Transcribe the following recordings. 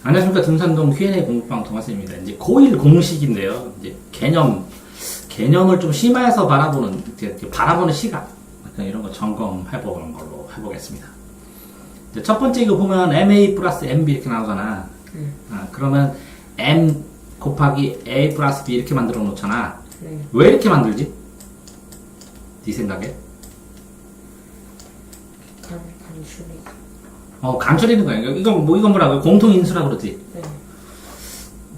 안녕하십니까. 등산동 Q&A 공부방 동아쌤입니다. 이제 고1 공식인데요. 이제 개념을 좀 심화해서 바라보는 시각. 이런 거 점검해보는 걸로 해보겠습니다. 이제 첫 번째 이거 보면 MA 플러스 MB 이렇게 나오잖아. 그러면 M 곱하기 A 플러스 B 이렇게 만들어 놓잖아. 왜 이렇게 만들지? 네 생각에? 간추리는 거야. 이건 뭐라고? 공통인수라고 그러지? 네.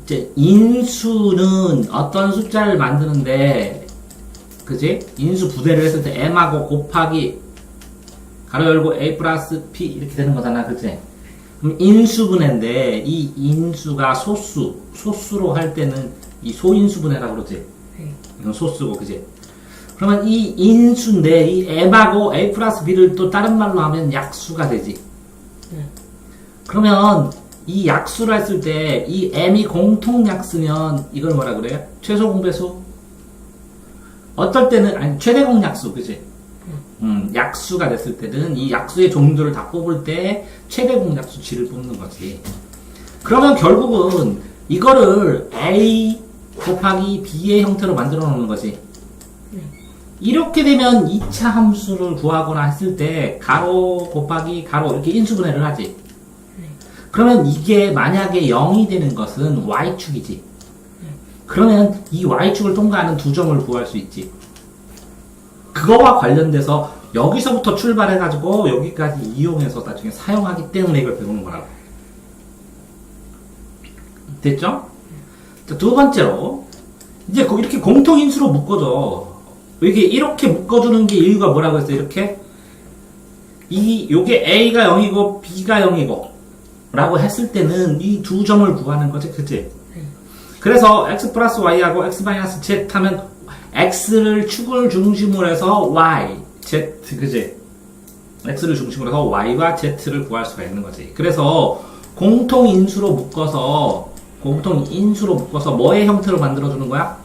이제, 인수는 어떤 숫자를 만드는데, 그지? 인수 부대를 했을 때 m하고 곱하기, 가로 열고 a 플러스 p 이렇게 되는 거잖아. 그치? 그럼 인수분해인데, 이 인수가 소수로 할 때는 이 소인수분해라고 그러지? 네. 이건 소수고, 그지? 그러면 이 인수인데, 이 m하고 a 플러스 b를 또 다른 말로 하면 약수가 되지. 그러면 이 약수를 했을 때 이 m이 공통약수면 이걸 뭐라 그래요? 최소공배수? 어떨 때는 아니 최대공약수 그치? 약수가 됐을 때는 이 약수의 종류를 다 뽑을 때 최대공약수치를 뽑는 거지. 그러면 결국은 이거를 a 곱하기 b의 형태로 만들어 놓는 거지. 이렇게 되면 2차 함수를 구하거나 했을 때 가로 곱하기 가로 이렇게 인수분해를 하지. 그러면 이게 만약에 0이 되는 것은 y축이지. 그러면 이 y축을 통과하는 두 점을 구할 수 있지. 그거와 관련돼서 여기서부터 출발해가지고 여기까지 이용해서 나중에 사용하기 때문에 이걸 배우는 거라고. 됐죠? 자, 두 번째로 이제 이렇게 공통인수로 묶어줘. 이렇게 묶어주는 게 이유가 뭐라고 했어요? 이렇게 요게 A가 0이고 B가 0이고 라고 했을 때는 이 두 점을 구하는 거지, 그치? 그래서 x 플러스 y하고 x 마이너스 z 하면 x를 축을 중심으로 해서 y, z, 그치? x를 중심으로 해서 y와 z를 구할 수가 있는 거지. 그래서 공통인수로 묶어서 뭐의 형태로 만들어주는 거야?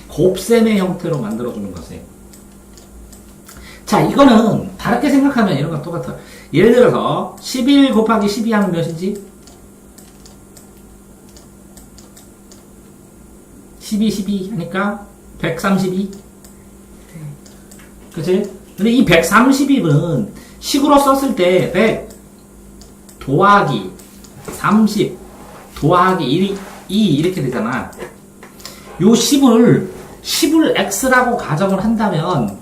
곱셈의 형태로 만들어주는 거지. 자, 이거는 다르게 생각하면 이런 건 똑같아. 예를 들어서 11 곱하기 12 하면 몇이지? 12 하니까 132. 그치? 근데 이 130은 식으로 썼을 때 100 더하기 30 더하기 2 이렇게 되잖아. 요 10을 x라고 가정을 한다면,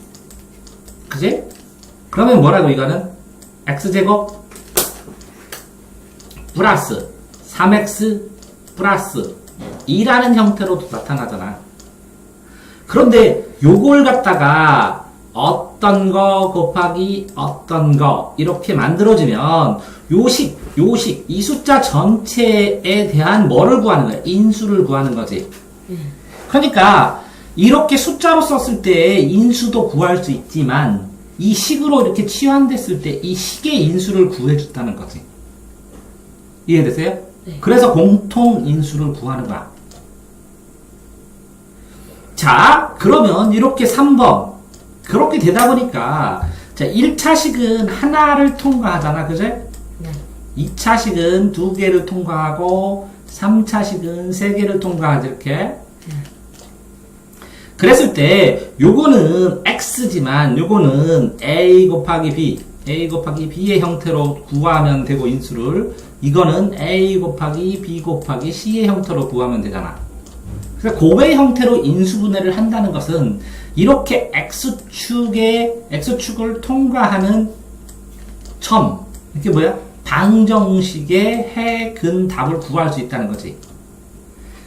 그지? 그러면 뭐라고 이거는? x제곱 플러스 3x 플러스 2라는 형태로 나타나잖아. 그런데 요걸 갖다가 어떤 거 곱하기 어떤 거 이렇게 만들어지면 요식 이 숫자 전체에 대한 뭐를 구하는 거야? 인수를 구하는 거지. 그러니까 이렇게 숫자로 썼을 때 인수도 구할 수 있지만 이 식으로 이렇게 치환됐을 때 이 식의 인수를 구해줬다는 거지. 이해되세요? 네. 그래서 공통인수를 구하는 거야. 자, 그러면 이렇게 3번 그렇게 되다 보니까 자, 1차식은 하나를 통과하잖아. 그죠? 네. 2차식은 2개를 통과하고 3차식은 3개를 통과하지 이렇게. 그랬을 때 요거는 x지만 요거는 a 곱하기 b의 형태로 구하면 되고 인수를 이거는 a 곱하기 b 곱하기 c의 형태로 구하면 되잖아. 그래서 곱의 형태로 인수분해를 한다는 것은 이렇게 x축을 통과하는 점 이게 뭐야? 방정식의 해근답을 구할 수 있다는 거지.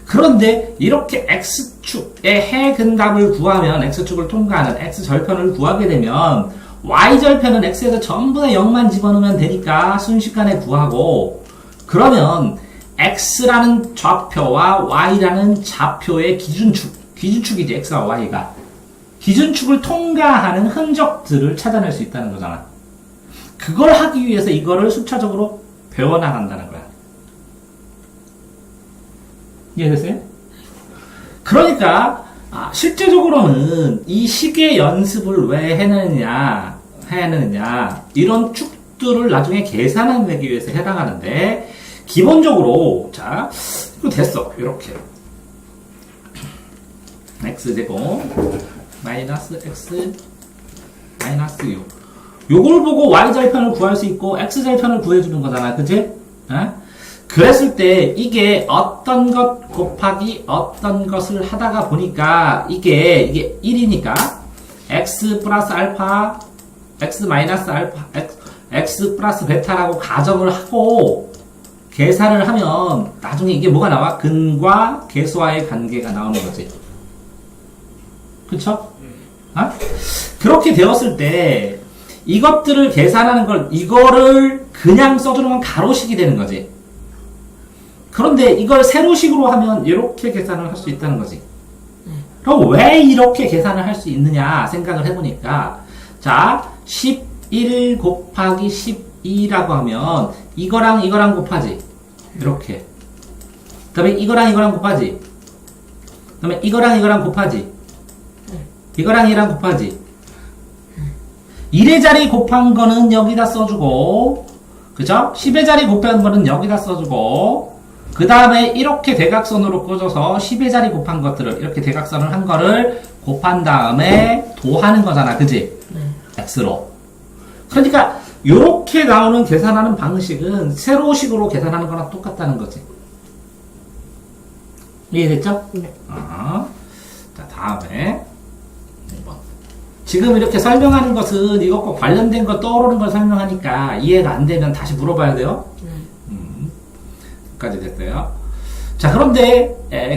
그런데 이렇게 x축의 해근답을 구하면 x축을 통과하는 x절편을 구하게 되면 y절편은 x에서 전부 다 0만 집어넣으면 되니까 순식간에 구하고 그러면 x라는 좌표와 y라는 좌표의 기준축이지 x와 y가 기준축을 통과하는 흔적들을 찾아낼 수 있다는 거잖아. 그걸 하기 위해서 이거를 수차적으로 배워나간다는 거야. 이해됐어요? 그러니까 실제적으로는 이 식의 연습을 왜 해야 하느냐 이런 축들을 나중에 계산하기 위해서 해당하는데 기본적으로, 자, 이거 됐어. 이렇게. x제곱, 마이너스 x, 마이너스 6. 요걸 보고 y절편을 구할 수 있고, x절편을 구해주는 거잖아. 그치? 어? 그랬을 때, 이게 어떤 것 곱하기 어떤 것을 하다가 보니까, 이게 1이니까, x 플러스 알파, x 마이너스 알파, x 플러스 베타라고 가정을 하고, 계산을 하면, 나중에 이게 뭐가 나와? 근과 계수와의 관계가 나오는 거지. 그쵸? 어? 그렇게 되었을 때, 이것들을 계산하는 걸, 이거를 그냥 써주는 건 가로식이 되는 거지. 그런데 이걸 세로식으로 하면 이렇게 계산을 할 수 있다는 거지. 그럼 왜 이렇게 계산을 할 수 있느냐 생각을 해보니까, 자, 11 곱하기 12라고 하면 이거랑 이거랑 곱하지. 이렇게. 그 다음에 이거랑 곱하지. 그 다음에 이거랑 곱하지. 이거랑 이랑 곱하지. 1의 자리 곱한 거는 여기다 써주고, 그죠? 10의 자리 곱한 거는 여기다 써주고, 그 다음에 이렇게 대각선으로 꽂아서 10의 자리 곱한 것들을, 이렇게 대각선을 한 거를 곱한 다음에 도하는 거잖아. 그지? x로. 그러니까, 요렇게 나오는 계산하는 방식은 세로식으로 계산하는 거랑 똑같다는 거지. 이해됐죠? 네. 자, 다음에. 지금 이렇게 설명하는 것은 이것과 관련된 거 떠오르는 걸 설명하니까 이해가 안 되면 다시 물어봐야 돼요. 까지 됐어요. 자, 그런데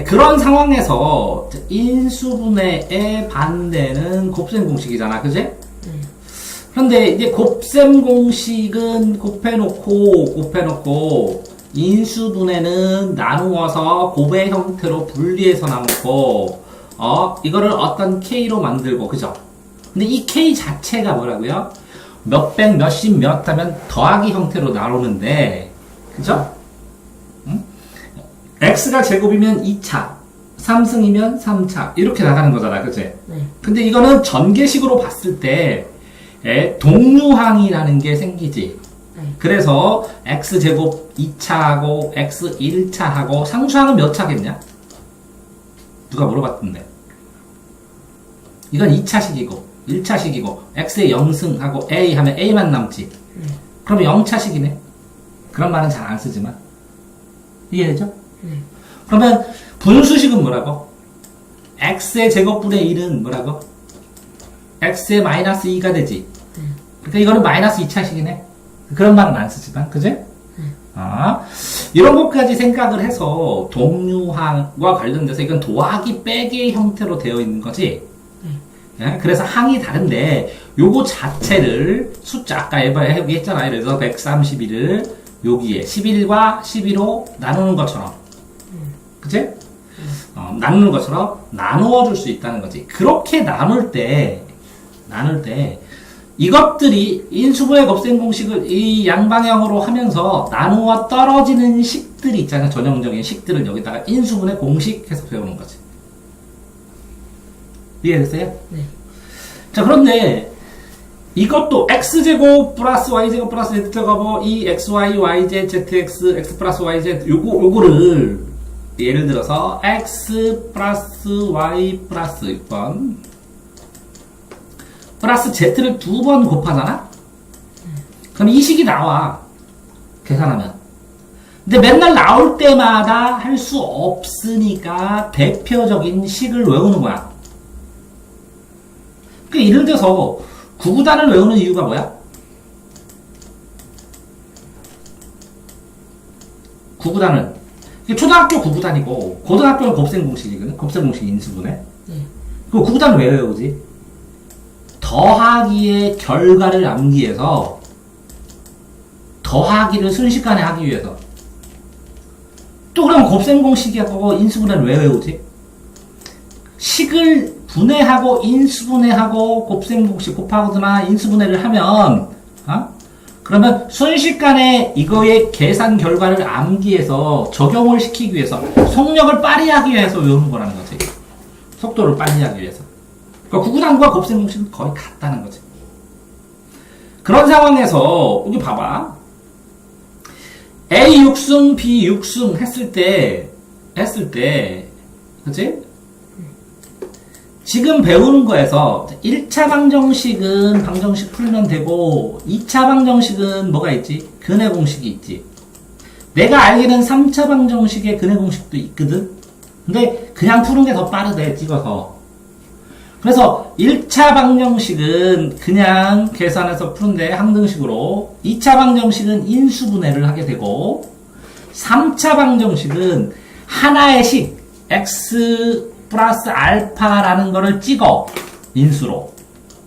그런 상황에서 인수분해의 반대는 곱셈 공식이잖아. 그지? 그런데 이제 곱셈 공식은 곱해놓고 인수분해는 나누어서 곱의 형태로 분리해서 나누고 이거를 어떤 K로 만들고, 그죠? 근데 이 K 자체가 뭐라고요? 몇백, 몇십, 몇 하면 더하기 형태로 나오는데, 그죠? X가 제곱이면 2차, 3승이면 3차, 이렇게 나가는 거잖아, 그치? 근데 이거는 전개식으로 봤을 때, 동류항이라는 게 생기지. 그래서 X제곱 2차하고 X 1차하고 상수항은 몇 차겠냐? 누가 물어봤던데. 이건 2차식이고, 1차식이고, X의 0승하고 A 하면 A만 남지. 그러면 0차식이네. 그런 말은 잘 안 쓰지만. 이해되죠? 그러면 분수식은 뭐라고? X의 제곱분의 1은 뭐라고? X의 마이너스 2가 되지. 그러니까 이거는 마이너스 2차식이네. 그런 말은 안 쓰지만, 그지? 이런 것까지 생각을 해서 동류항과 관련돼서 이건 더하기 빼기의 형태로 되어 있는 거지. 그래서 항이 다른데 요거 자체를 숫자 아까 얘기했잖아요. 그래서 131을 여기에 11과 12로 나누는 것처럼, 그치? 나누는 것처럼 나누어 줄 수 있다는 거지. 그렇게 나눌 때 이것들이 인수분해 곱셈 공식을 이 양방향으로 하면서 나누어 떨어지는 식들이 있잖아요. 전형적인 식들을 여기다가 인수분해 공식 해서 배우는 거지. 이해됐어요? 네. 자, 그런데 이것도 x제곱 플러스 y제곱 플러스 z제곱 이 xy, yz, zx, x 플러스 yz 요거를 예를 들어서 x 플러스 y 플러스 6번 플러스 z를 2번 곱하잖아? 그럼 이 식이 나와. 계산하면. 근데 맨날 나올 때마다 할 수 없으니까 대표적인 식을 외우는 거야. 그러니까 예를 들어서 구구단을 외우는 이유가 뭐야? 구구단은 초등학교 구구단이고 고등학교는 곱셈 공식이거든. 곱셈 공식 인수분해. 그 구구단을 왜 외우지? 더하기의 결과를 남기 위해서, 더하기를 순식간에 하기 위해서. 또 그럼 곱셈 공식이고 인수분해를 왜 외우지? 식을 분해하고 인수분해하고 곱셈 공식 곱하거나 인수분해를 하면 그러면 순식간에 이거의 계산 결과를 암기해서 적용을 시키기 위해서 속력을 빨리 하기 위해서 외우는 거라는 거지. 속도를 빨리 하기 위해서. 그러니까 구구단과 곱셈 공식은 거의 같다는 거지. 그런 상황에서 여기 봐봐. A 육승, B 육승 했을 때, 그치? 지금 배우는 거에서 1차 방정식은 방정식 풀면 되고 2차 방정식은 뭐가 있지? 근해 공식이 있지. 내가 알기는 3차 방정식에 근해 공식도 있거든? 근데 그냥 푸는 게 더 빠르대, 찍어서. 그래서 1차 방정식은 그냥 계산해서 푸는데 항등식으로 2차 방정식은 인수분해를 하게 되고 3차 방정식은 하나의 식 x 플러스 알파라는 거를 찍어 인수로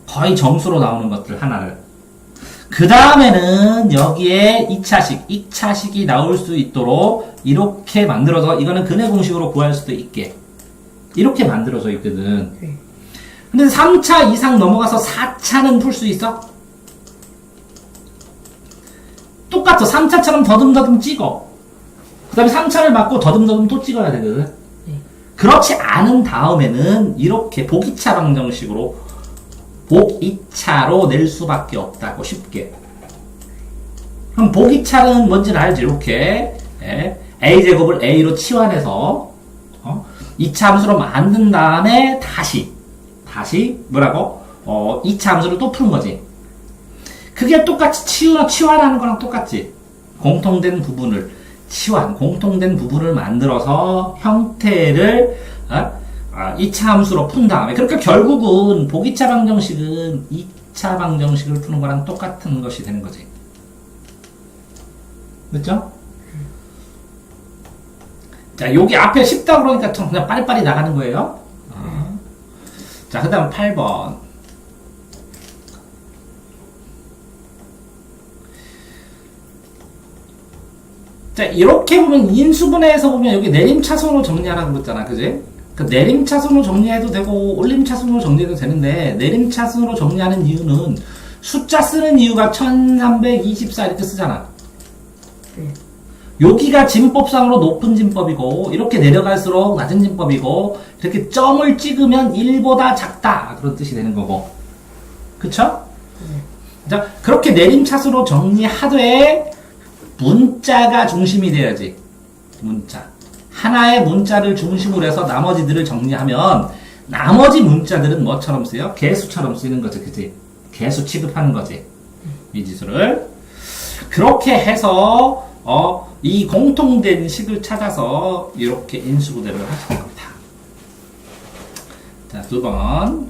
거의 정수로 나오는 것들 하나를 그 다음에는 여기에 2차식이 나올 수 있도록 이렇게 만들어서 이거는 근해 공식으로 구할 수도 있게 이렇게 만들어져 있거든. 근데 3차 이상 넘어가서 4차는 풀 수 있어? 똑같아. 3차처럼 더듬더듬 찍어. 그 다음에 3차를 맞고 더듬더듬 또 찍어야 되거든. 그렇지 않은 다음에는 이렇게 보기차 방정식으로 복이차로 낼 수밖에 없다고 쉽게. 그럼 복이차는 뭔지는 알지? 이렇게 a제곱을 a로 치환해서 2차 함수로 만든 다음에 다시 뭐라고? 2차 함수를 또 푸는 거지. 그게 똑같이 치환하는 거랑 똑같지. 공통된 부분을 공통된 부분을 만들어서 형태를 2차 함수로 푼 다음에 그러니까 결국은 보기차 방정식은 2차 방정식을 푸는 거랑 똑같은 것이 되는 거지. 그렇죠? 자, 여기 앞에 쉽다 그러니까 그냥 빨리빨리 나가는 거예요. 자, 그 다음 8번. 자, 이렇게 보면 인수분해에서 보면 여기 내림차순으로 정리하라고 그랬잖아. 그지? 그 내림차순으로 정리해도 되고 올림차순으로 정리해도 되는데 내림차순으로 정리하는 이유는 숫자 쓰는 이유가 1324 이렇게 쓰잖아. 여기가 진법상으로 높은 진법이고 이렇게 내려갈수록 낮은 진법이고 이렇게 점을 찍으면 1보다 작다 그런 뜻이 되는 거고 그쵸? 자, 그렇게 내림차순으로 정리하되 문자가 중심이 돼야지. 문자 하나의 문자를 중심으로 해서 나머지들을 정리하면 나머지 문자들은 뭐처럼 쓰여? 개수처럼 쓰이는 거지. 그치? 개수 취급하는 거지. 미지수를 그렇게 해서 이 공통된 식을 찾아서 이렇게 인수분해를 하시는 겁니다. 자, 2번.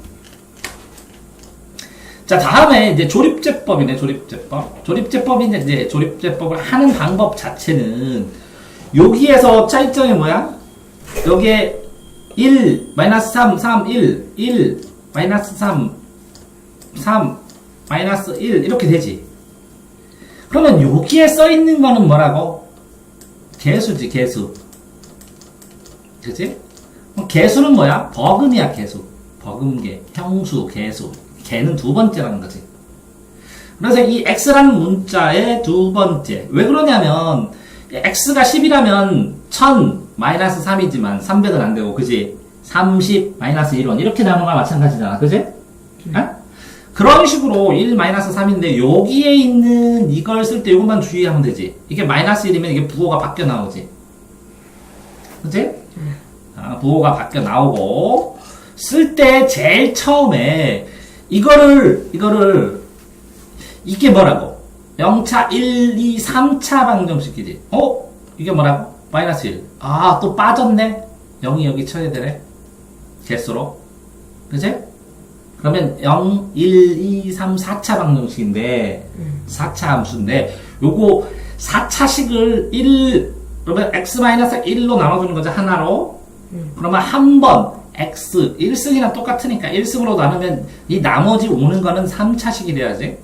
자, 다음에 이제 조립제법이네, 조립제법. 조립제법인데 이제 조립제법을 하는 방법 자체는 여기에서 차이점이 뭐야? 여기에 1, 마이너스 3, 3, 1, 마이너스 3, 3, 마이너스 1 이렇게 되지. 그러면 여기에 써있는 거는 뭐라고? 개수지, 개수. 그치? 개수는 뭐야? 버금이야, 개수. 버금계, 형수, 개수. 개는 두 번째라는 거지. 그래서 이 x라는 문자의 두 번째. 왜 그러냐면, x가 10이라면 1000 마이너스 3이지만 300은 안 되고, 그지? 30 마이너스 1원. 이렇게 나오는 거랑 마찬가지잖아. 그지? 그런 식으로 1 마이너스 3인데, 여기에 있는 이걸 쓸 때 이것만 주의하면 되지. 이게 마이너스 1이면 이게 부호가 바뀌어 나오지. 그지? 부호가 바뀌어 나오고, 쓸 때 제일 처음에, 이게 뭐라고? 0차, 1, 2, 3차 방정식이지. 이게 뭐라고? 마이너스 1. 또 빠졌네? 0이 여기 쳐야 되네? 개수로. 그치? 그러면 0, 1, 2, 3, 4차 방정식인데, 4차 함수인데, 요거 4차식을 그러면 x-1로 나눠주는 거죠, 하나로. 그러면 한 번, x, 1승이랑 똑같으니까 1승으로 나누면 이 나머지 오는 거는 3차식이 돼야지.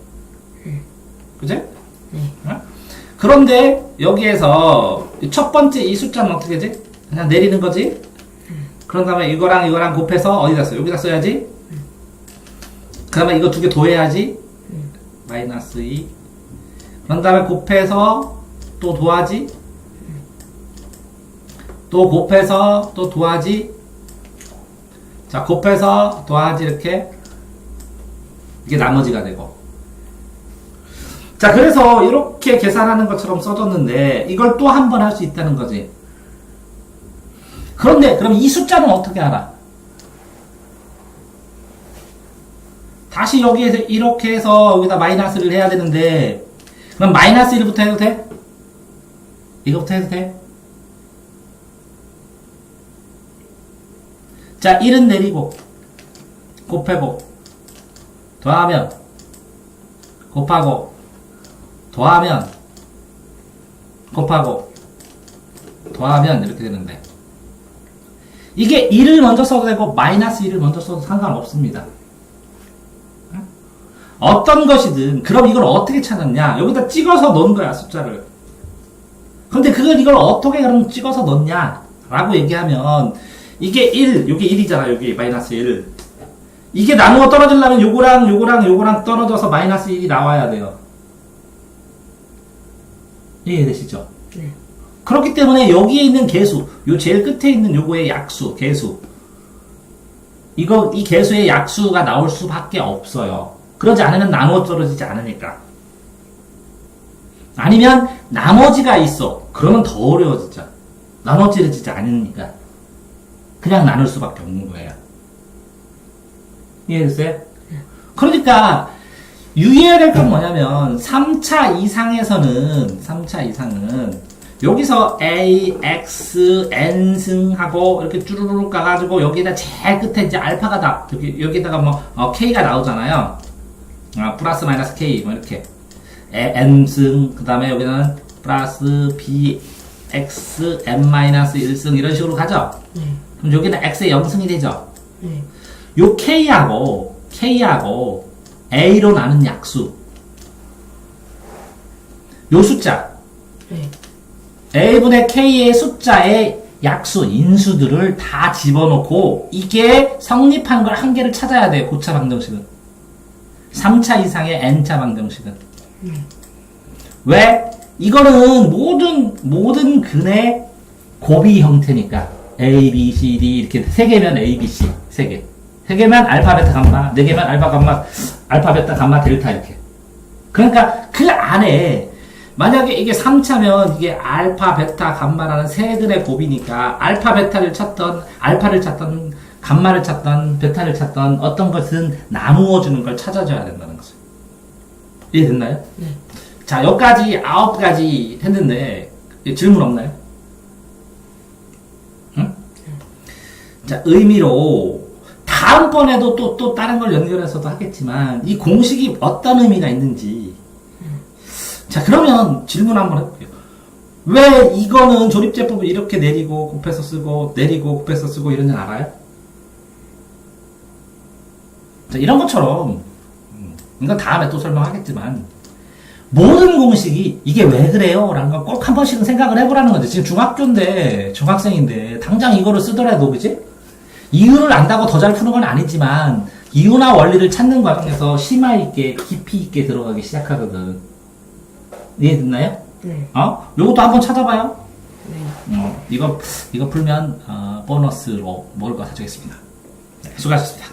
그치? 그런데 여기에서 첫 번째 이 숫자는 어떻게 되지? 그냥 내리는 거지? 그런 다음에 이거랑 곱해서 어디다 써? 여기다 써야지? 그 다음에 이거 두 개 더해야지? 마이너스 2. 그런 다음에 곱해서 또 더하지? 또 곱해서 또 더하지? 자, 곱해서 더하지 이렇게 이게 나머지가 되고 자, 그래서 이렇게 계산하는 것처럼 써줬는데 이걸 또 한 번 할 수 있다는 거지. 그런데 그럼 이 숫자는 어떻게 알아? 다시 여기에서 이렇게 해서 여기다 마이너스를 해야 되는데 그럼 마이너스 1부터 해도 돼? 이거부터 해도 돼? 자, 1은 내리고 곱하고 더하면 곱하고 더하면 곱하고 더하면 이렇게 되는데 이게 1을 먼저 써도 되고 마이너스 1을 먼저 써도 상관없습니다. 어떤 것이든 그럼 이걸 어떻게 찾았냐? 여기다 찍어서 넣은 거야, 숫자를. 근데 이걸 어떻게 그럼 찍어서 넣냐? 라고 얘기하면 이게 1, 요게 1이잖아. 여기 마이너스 1. 이게 나누어 떨어지려면 요거랑 떨어져서 마이너스 1이 나와야 돼요. 이해되시죠? 네. 그렇기 때문에 여기에 있는 개수, 요 제일 끝에 있는 요거의 약수, 개수. 이 개수의 약수가 나올 수밖에 없어요. 그러지 않으면 나누어 떨어지지 않으니까. 아니면 나머지가 있어. 그러면 더 어려워지죠. 나누어 떨어지지 않으니까. 그냥 나눌 수밖에 없는 거예요. 이해됐어요? 그러니까 유의해야 될 건 뭐냐면 3차 이상에서는 여기서 A, X, N승하고 이렇게 쭈루루룩 가가지고 여기다 제일 끝에 이제 알파가 다 여기다가 뭐 K가 나오잖아요. 플러스 마이너스 K 뭐 이렇게 N승 그 다음에 여기는 플러스 B, X, N 마이너스 1승 이런 식으로 가죠. 그럼 여기는 X의 0승이 되죠. 요 K하고 A로 나눈 약수 요 숫자 A분의 K의 숫자의 약수, 인수들을 다 집어넣고 이게 성립한 걸 한 개를 찾아야 돼요. 고차 방정식은 3차 이상의 N차 방정식은 왜? 이거는 모든 근의 곱이 형태니까 A, B, C, D 이렇게 3개면 A, B, C 3개 3개면 알파, 베타, 감마 4개면 알파, 감마, 알파, 베타, 감마, 델타 이렇게 그러니까 그 안에 만약에 이게 3차면 이게 알파, 베타, 감마라는 3근의 곱이니까 알파, 베타를 찾던 알파를 찾던 감마를 찾던 베타를 찾던 어떤 것은 나누어주는 걸 찾아줘야 된다는 거죠. 이해됐나요? 네. 자, 여기까지 9가지 했는데 질문 없나요? 응? 자, 의미로 다음번에도 또 다른 걸 연결해서도 하겠지만 이 공식이 어떤 의미가 있는지 자, 그러면 질문 한번 해볼게요. 왜 이거는 조립제법을 이렇게 내리고 곱해서 쓰고 내리고 곱해서 쓰고 이런지 알아요? 자, 이런 것처럼 이건 다음에 또 설명하겠지만 모든 공식이 이게 왜 그래요? 라는 걸 꼭 한 번씩은 생각을 해보라는 거지. 지금 중학생인데 당장 이거를 쓰더라도 그지? 이유를 안다고 더 잘 푸는 건 아니지만 이유나 원리를 찾는 과정에서 심화 있게 깊이 있게 들어가기 시작하거든. 이해됐나요? 네. 요것도 한번 찾아봐요. 네. 이거 풀면 보너스로 먹을 거 사주겠습니다. 네, 수고하셨습니다.